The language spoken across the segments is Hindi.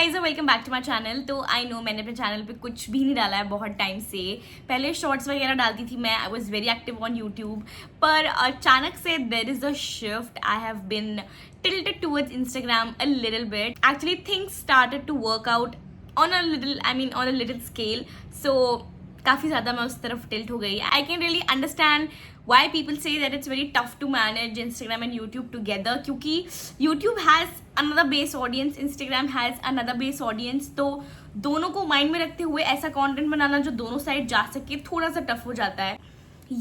Guys welcome back to my channel. तो आई नो मैंने अपने चैनल पे कुछ भी नहीं डाला है बहुत टाइम से। पहले शॉर्ट्स वगैरह डालती थी मैं, I was very active on YouTube, पर अचानक से there is a shift. I have been tilted towards Instagram a little bit. Actually, things started to work out on a little scale. So काफ़ी ज़्यादा मैं उस तरफ टिल्ट हो गई. I can really understand why people say that it's very tough to manage Instagram and YouTube together, क्योंकि YouTube has another base audience, Instagram has another base audience. तो दोनों को माइंड में रखते हुए ऐसा कंटेंट बनाना जो दोनों साइड जा सके थोड़ा सा टफ हो जाता है.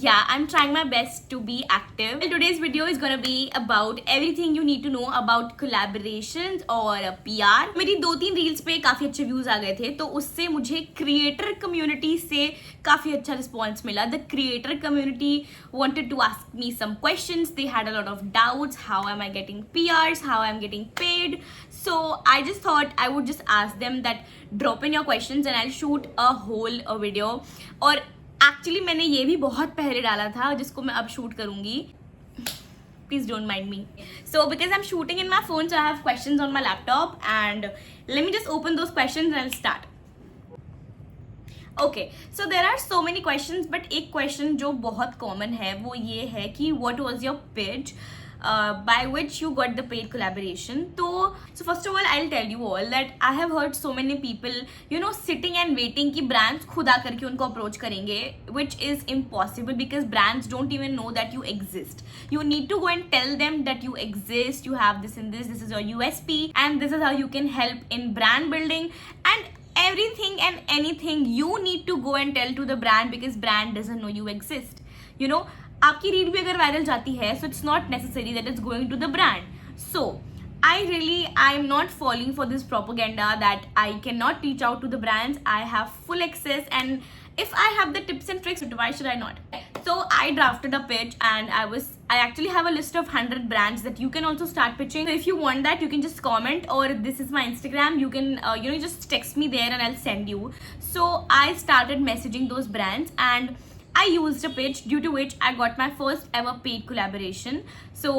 Yeah, I'm trying my best to be active. Well, today's video is gonna be about everything you need to know about collaborations और PR. मेरी 2-3 रील्स पे काफ़ी अच्छे व्यूज आ गए थे, तो उससे मुझे क्रिएटर कम्युनिटी से काफ़ी अच्छा रिस्पॉन्स मिला. The creator community wanted to ask me some questions. They had a lot of doubts. How am I getting PRs? How I'm getting paid? So I just thought I would just ask them that drop in your questions and I'll shoot a whole video. और एक्चुअली मैंने ये भी बहुत पहले डाला था जिसको मैं अब शूट करूंगी. Please don't mind me. So because I am shooting in my phone, so I have questions on my laptop and let me just open those questions and start. Okay, so there are so many questions, but एक क्वेश्चन जो बहुत कॉमन है वो ये है कि what was your pitch by which you got the paid collaboration. So first of all, I'll tell you all that I have heard so many people, sitting and waiting कि brands खुद आकर के उनको approach करेंगे, which is impossible because brands don't even know that you exist. You need to go and tell them that you exist, you have this and this is your USP, and this is how you can help in brand building, and everything and anything you need to go and tell to the brand because brand doesn't know you exist. आपकी रीड भी अगर वायरल जाती है, so it's not necessary that is going to the brand. So I am not following for this propaganda that I can not reach out to the brands. I have full access and if I have the tips and tricks, why should I not? So I drafted a pitch and I actually have a list of 100 brands that you can also start pitching. So if you want that, you can just comment, or this is my Instagram. You can just text me there and I'll send you. So I started messaging those brands and I used a pitch due to which I got my first ever paid collaboration. So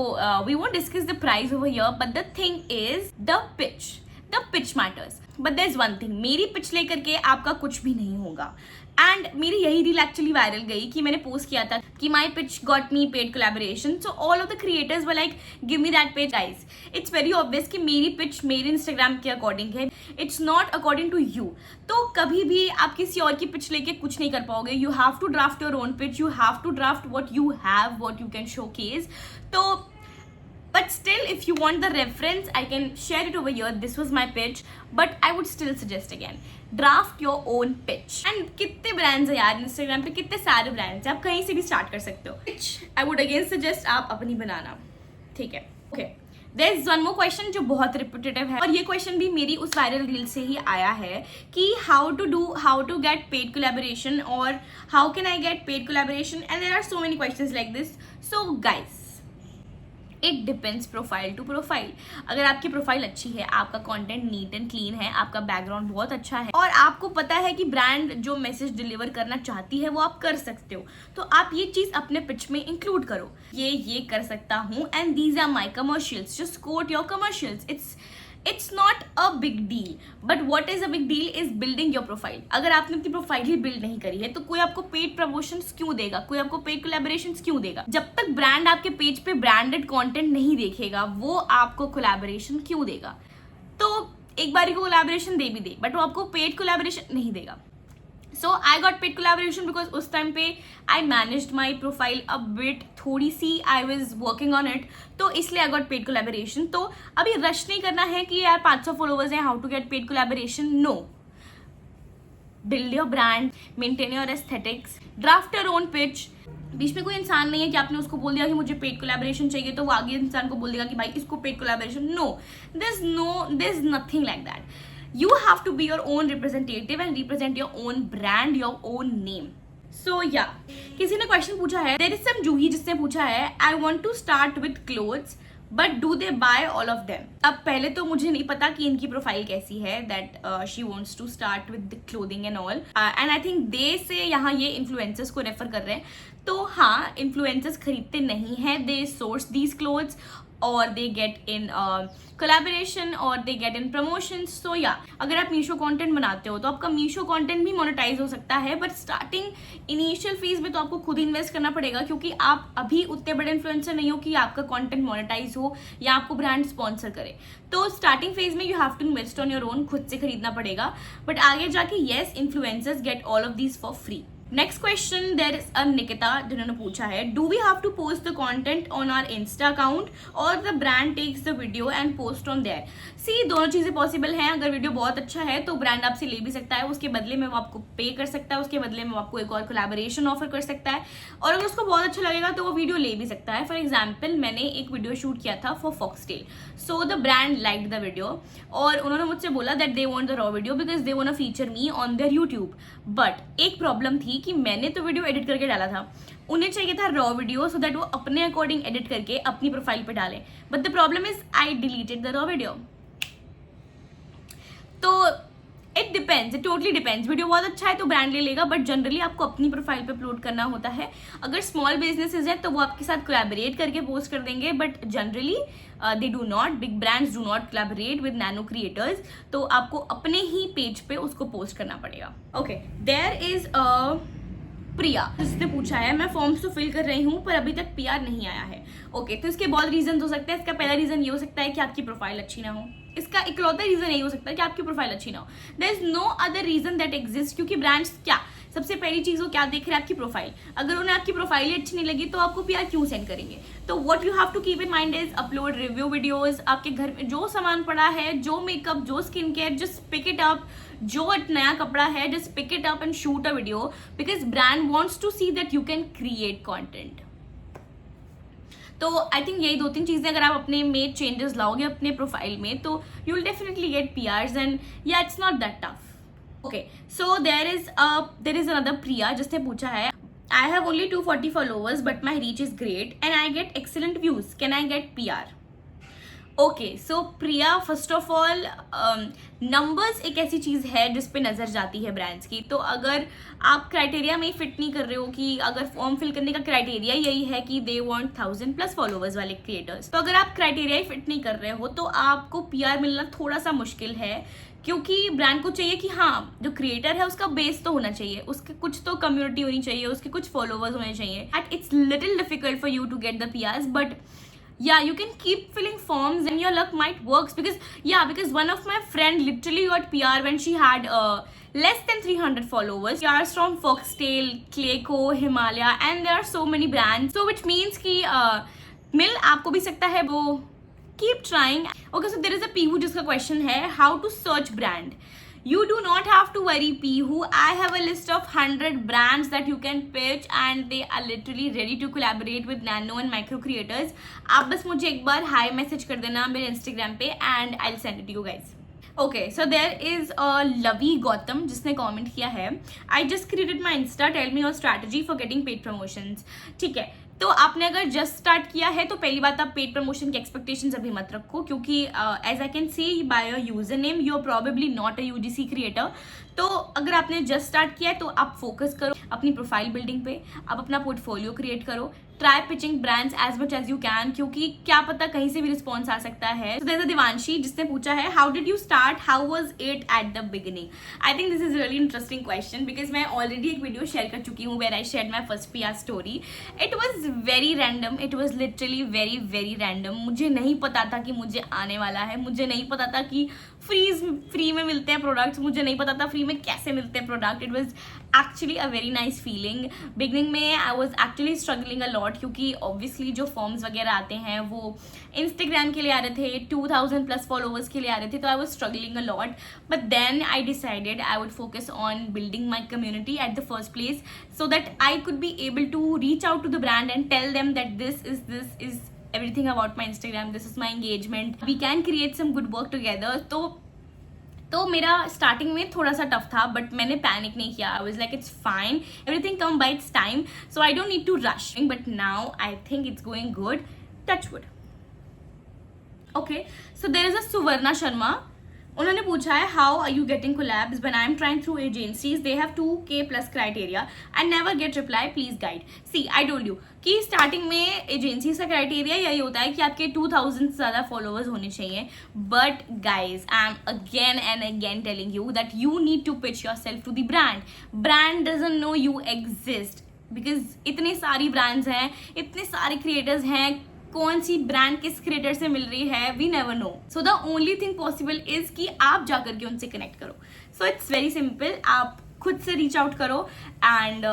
we won't discuss the price over here, but the thing is the pitch. The pitch matters. But there's one thing, मेरी pitch लेकर के आपका कुछ भी नहीं होगा. एंड मेरी यही रील एक्चुअली वायरल गई कि मैंने पोस्ट किया था कि my pitch got me paid collaboration. So all of the creators were like give me that page. Guys, it's very obvious कि मेरी पिच मेरे इंस्टाग्राम के अकॉर्डिंग है, it's not according to you. तो कभी भी आप किसी और की पिच लेके कुछ नहीं कर पाओगे. You have to draft your own pitch, you have to draft what you have, what you can showcase. तो but still, if you want the reference, I can share it over here. This was my pitch, but I would still suggest again, draft your own pitch. And कितने brands हैं यार Instagram पे, कितने सारे brands हैं, आप कहीं से भी start कर सकते हो. Pitch I would again suggest आप अपनी बनाना. ठीक है. Okay. There is one more question जो बहुत repetitive है, और ये question भी मेरी उस viral reel से ही आया है कि how to get paid collaboration or how can I get paid collaboration, and there are so many questions like this. So guys, it depends profile to profile. अगर आपकी प्रोफाइल अच्छी है, आपका कंटेंट नीट एंड क्लीन है, आपका बैकग्राउंड बहुत अच्छा है, और आपको पता है कि ब्रांड जो मैसेज डिलीवर करना चाहती है वो आप कर सकते हो, तो आप ये चीज़ अपने पिच में इंक्लूड करो. ये कर सकता हूँ and these are my commercials. Just quote your commercials. It's not a big deal, but what is a big deal is building your profile. अगर आपने अपनी प्रोफाइल ही बिल्ड नहीं करी है तो कोई आपको पेड प्रमोशंस क्यों देगा, कोई आपको पेड कोलैबोरेशंस क्यों देगा? जब तक ब्रांड आपके पेज पे ब्रांडेड कंटेंट नहीं देखेगा, वो आपको कोलैबोरेशन क्यों देगा? तो एक बार को कोलैबोरेशन दे भी दे, बट वो आपको पेड कोलैबोरेशन नहीं देगा. So I got paid collaboration because उस टाइम पे I managed my profile a bit, थोड़ी सी I was working on it, तो इसलिए I got paid collaboration. तो अभी रश नहीं करना है कि यार 500 फॉलोवर्स हैं, how to get paid collaboration. No. Build your brand, maintain your aesthetics, draft your own pitch. बीच में कोई इंसान नहीं है कि आपने उसको बोल दिया कि मुझे पेड कोलैबोरेशन चाहिए तो वो आगे इंसान को बोल देगा कि भाई इसको paid collaboration. No, there's nothing like that. You have to be your own representative and represent your own brand, your own name. So yeah, किसी ने क्वेश्चन पूछा है, there is some जूही जिसने पूछा है, I want to start with clothes, but do they buy all of them? अब पहले तो मुझे नहीं पता कि इनकी प्रोफाइल कैसी है, that she wants to start with the clothing and all, and I think they से यहाँ ये influencers को रेफर कर रहे हैं. तो हाँ, influencers खरीदते नहीं हैं, they source these clothes. or they get in collaboration or they get in promotions. So yeah, अगर आप मीशो कंटेंट बनाते हो तो आपका मीशो कंटेंट भी मोनेटाइज हो सकता है, बट स्टार्टिंग इनिशियल फेज में तो आपको खुद इन्वेस्ट करना पड़ेगा, क्योंकि आप अभी उतने बड़े इन्फ्लुएंसर नहीं हो कि आपका कंटेंट मोनेटाइज हो या आपको ब्रांड स्पॉन्सर करे. तो स्टार्टिंग फेज में you have to invest on your own, खुद से खरीदना पड़ेगा. बट आगे जाके yes, influencers get all of these for free. Next question there is a Nikita जिन्होंने पूछा है, do we have to post the content on our Insta account और the brand takes the video and post on there. See, दोनों चीजें पॉसिबल हैं. अगर वीडियो बहुत अच्छा है तो ब्रांड आपसे ले भी सकता है, उसके बदले में वो आपको पे कर सकता है, उसके बदले में वो आपको एक और कोलैबोरेशन ऑफर कर सकता है, और अगर उसको बहुत अच्छा लगेगा तो वो वीडियो ले भी सकता है. फॉर एग्जाम्पल, मैंने एक वीडियो शूट किया था for Foxtail, so the brand liked the video और उन्होंने मुझसे बोला that they want the raw video because they want to feature me on their YouTube. But एक प्रॉब्लम थी कि मैंने तो वीडियो एडिट करके डाला था, उन्हें चाहिए था रॉ वीडियो सो दैट वो अपने अकॉर्डिंग एडिट करके अपनी प्रोफाइल पे डालें. But the problem is I deleted the raw video. तो it depends, it totally depends. Video बहुत अच्छा है तो ब्रांड ले लेगा, बट जनरली आपको अपनी प्रोफाइल पे अपलोड करना होता है. अगर स्मॉल बिजनेसेस हैं तो वो आपके साथ कोलैबोरेट करके पोस्ट कर देंगे, but generally they do not. Big brands do not collaborate with nano creators, तो आपको अपने ही पेज पे उसको पोस्ट करना पड़ेगा. ओके, देयर इज प्रिया जिसने पूछा है, मैं फॉर्म्स तो फिल कर रही हूँ पर अभी तक पीआर नहीं आया है. ओके, तो इसके बहुत रीजन हो सकते हैं. इसका पहला रीजन ये हो सकता है कि आपकी प्रोफाइल अच्छी ना हो. इसका इकलौता रीजन यही हो सकता है कि आपकी प्रोफाइल अच्छी ना हो. There is no other reason that exist, क्योंकि ब्रांड्स क्या सबसे पहली चीज वो क्या देख रहे हैं, आपकी प्रोफाइल. अगर उन्हें आपकी प्रोफाइल ही अच्छी नहीं लगी तो आपको पीआर क्यों सेंड करेंगे. तो what you have to keep in mind is upload review videos. आपके घर में जो सामान पड़ा है, जो मेकअप, जो skin care, just pick it up. जो नया कपड़ा है, just pick it up and shoot a video, because brand wants to see that you can create content. तो आई थिंक यही 2-3 चीजें अगर आप अपने में चेंजेस लाओगे अपने प्रोफाइल में तो you will definitely get PRs and या it's not that tough. Okay, so there is another Priya जिसने पूछा है, I have only 240 followers but my reach is great and I get excellent views, can I get PR. Okay, so Priya, first of all numbers एक ऐसी चीज़ है जिस पे नज़र जाती है ब्रांड्स की. तो अगर आप क्राइटेरिया में फिट नहीं कर रहे हो कि अगर फॉर्म फिल करने का क्राइटेरिया यही है कि दे वांट 1000+ फॉलोअर्स वाले क्रिएटर्स, तो अगर आप क्राइटेरिया ही फिट नहीं कर रहे हो तो आपको पीआर मिलना थोड़ा सा मुश्किल है, क्योंकि ब्रांड को चाहिए कि हाँ, जो क्रिएटर है उसका बेस तो होना चाहिए, उसके कुछ तो कम्युनिटी होनी चाहिए, उसके कुछ फॉलोअर्स होने चाहिए. And it's little difficult for you to get the PRs, but yeah, you can keep filling forms and your luck might works because one of my friend literally got PR when she had less than 300 followers. PRs from Foxtail, Clayco, Himalaya, and there are so many brands, so which means कि मिल आपको भी सकता है. वो keep trying. Okay, so there is a Pihu जिसका question है, how to search brand. You do not have to worry, Pihu. I have a list of 100 brands that you can pitch and they are literally ready to collaborate with nano and micro creators. आप बस मुझे एक बार हाई मैसेज कर देना मेरे इंस्टाग्राम पे and I'll send it to you guys. Okay, so there is Lavi Gautam जिसने कमेंट किया है, I just created my Insta, tell me your strategy for getting paid promotions. ठीक है, तो आपने अगर जस्ट स्टार्ट किया है तो पहली बात, आप पेड प्रमोशन की एक्सपेक्टेशंस अभी मत रखो, क्योंकि as I can see by your user name you are probably not a UGC creator. तो अगर आपने जस्ट स्टार्ट किया है तो आप फोकस करो अपनी प्रोफाइल बिल्डिंग पे, आप अपना पोर्टफोलियो क्रिएट करो, try pitching brands as much as you can, क्योंकि क्या पता कहीं से भी रिस्पॉन्स आ सकता है. So there's a दिवांशी जिसने पूछा है, how did you start, how was it at the beginning. I think this is really interesting question because मैं ऑलरेडी एक वीडियो शेयर कर चुकी हूँ where I shared my first PR story. It was very random, it was literally very very random. मुझे नहीं पता था कि मुझे आने वाला है, मुझे नहीं पता था कि फ्री में मिलते हैं प्रोडक्ट्स, मुझे नहीं पता था फ्री में कैसे मिलते हैं product. It was actually a very nice feeling. Beginning में I was actually struggling a lot, क्योंकि ऑब्वियसली जो फॉर्म्स वगैरह आते हैं वो इंस्टाग्राम के लिए आ रहे थे, 2000+ फॉलोअर्स के लिए आ रहे थे, तो I was struggling a lot. But then I decided I would focus on building my community at the first place so that I could be able to reach out to the brand and tell them that this is everything about my Instagram, this is my engagement, we can create some good work together. तो मेरा स्टार्टिंग में थोड़ा सा टफ था, बट मैंने पैनिक नहीं किया. I was like it's fine, everything come by its time, so I don't need to rush. But now I think it's going good, touch wood. Okay, so there is a Suvarna Sharma, उन्होंने पूछा है how are you getting collabs when I am trying through agencies they have 2K plus criteria I never get reply please guide. See I told you कि स्टार्टिंग में एजेंसीज का क्राइटेरिया यही होता है कि आपके 2000 से ज़्यादा फॉलोअर्स होने चाहिए. But guys I am again and again telling you that you need to pitch your self to the brand. Brand doesn't know you exist because इतनी सारी ब्रांड्स हैं, इतने सारे क्रिएटर्स हैं, कौन सी ब्रांड किस क्रिएटर से मिल रही है we never know. So the only thing possible is कि आप जाकर के उनसे कनेक्ट करो. सो इट्स वेरी सिंपल, आप खुद से रीच आउट करो एंड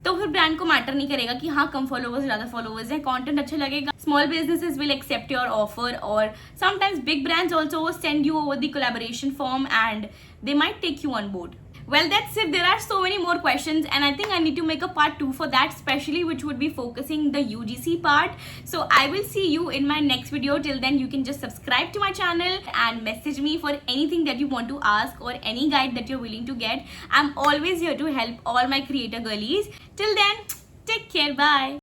तो फिर ब्रांड को मैटर नहीं करेगा कि हाँ कम फॉलोवर्स ज़्यादा फॉलोवर्स हैं, कंटेंट अच्छा लगेगा. Small businesses will accept your offer और sometimes big brands also send you over the collaboration form and they might take you on board. Well, that's it. There are so many more questions and I think I need to make a part 2 for that, especially which would be focusing the UGC part. So I will see you in my next video. Till then, you can just subscribe to my channel and message me for anything that you want to ask or any guide that you're willing to get. I'm always here to help all my creator girlies. Till then, take care. Bye.